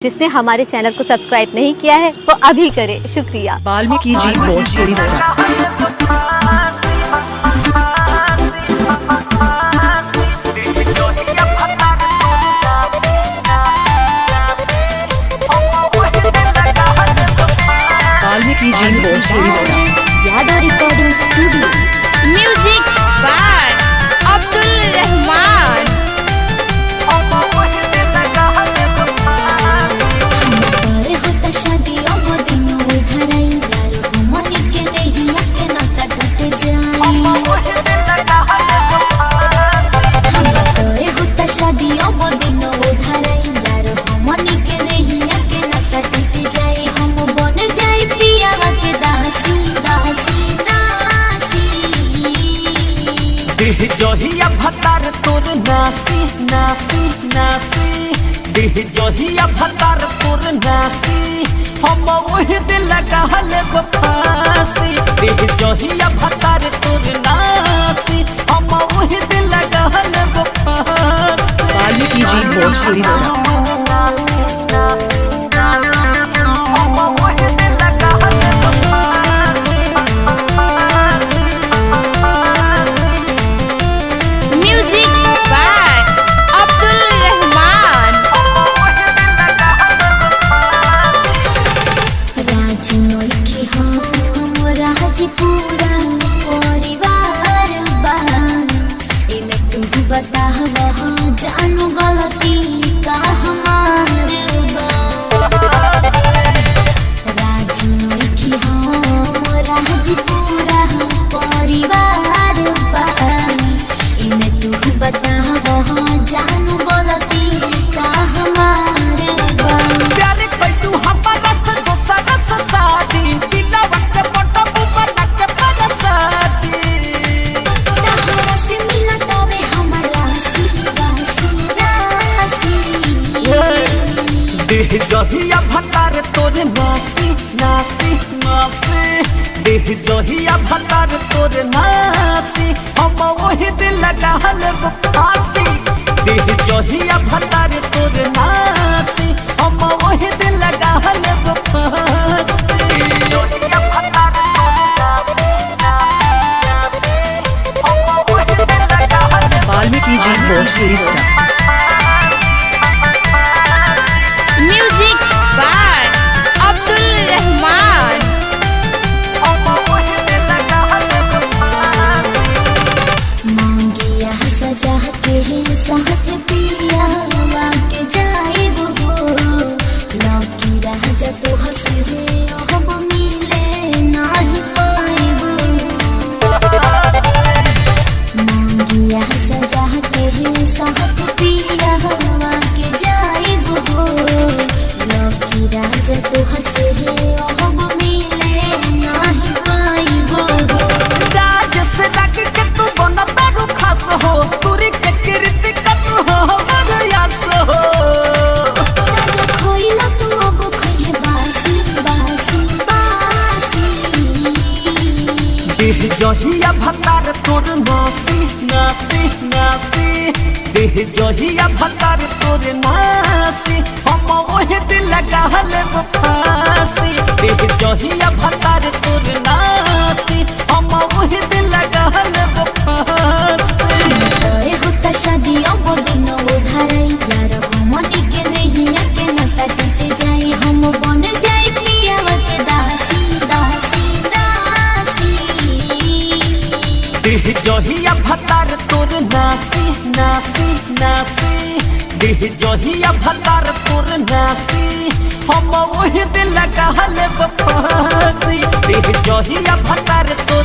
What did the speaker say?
जिसने हमारे चैनल को सब्सक्राइब नहीं किया है वो अभी करे। शुक्रिया। Valmiki ji Bhojpuri star. Valmiki ji Bhojpuri star. Yadav recording studio. Music by Abdul Rahman. हमारे होता शादी अब दिन उधर आई यार हमनी के नहीं के नाता टूट जाए। हमारे होता शादी अब दिन उधर आई यार हमनी के नहीं के नाता टूट जाए। हम बन जाए पिया के दासी दासी दासी। देह जहिया भतार तोर नासी नासी नासी। देह जहिया भतार तोर नासी हम वही दिल लगा लेब फांसी। देह जहिया भतार तोर नासी हम वही दिल लगा लेब फांसी। Valmiki ji Bhojpuri star. Music by Abdul Rahman. राजनोई हम राजपूरा परिवार बा। एमे तू बता जानू गलती का हमार बा। राजनोई हम राजपूरा परिवार बा। एमे तू बता जानू गलती का हमार बा। प्यारे कैलू हमारा से दोसरा से शादी। दिलवा के पटबू बना के बरसाती। तहरा से मिला तबे हमरा रासी रासी। देह जहिया भतार तोर नासी नासी नासी। देह जहिया भतार तोर नासी हम वही दिल लगा लेब फांसी। देह जहिया भतार तोर नासी हम वही दिल लगा लेब फांसी। जहिया भतार तोर नासी हम वही दिल लगा लेब। Valmiki ji Bhojpuri star. Music by Abdul Rahman. मांगिया सजा के साथ पिया के जाए वो। लौकी राजा तो हंसरे अब मिले नहीं पाएबो। मांगिया सजा के साथ पिया के जाए वो। लौकी राजा तो हंसरे अब मिले नहीं पाएबो। राजस रख के तू बना तारू खास हो। तुरी के कीर्ति का तू हमर यास हो। राजा खोइला तू अब खोइले बासी बासी बासी। देह जहिया भतार तोर नासी नासी नासी। देह जहिया भतार तोर नासी हम वही दिल लगा लेब फांसी। देह जहिया भतार तोर नासी हम वही दिल लगा लेब फांसी। तोरे होता शादी अब दिन उधर आई यार हमनी के नहीं के नाता टूट जाए। हम बन जाए पिया के दासी दासी दासी। देह जहिया भतार तोर नासी नासी नासी। देह जहिया भतार तोर नासी हम वही दिल लगा लेब फांसी। देह जहिया भतार तोर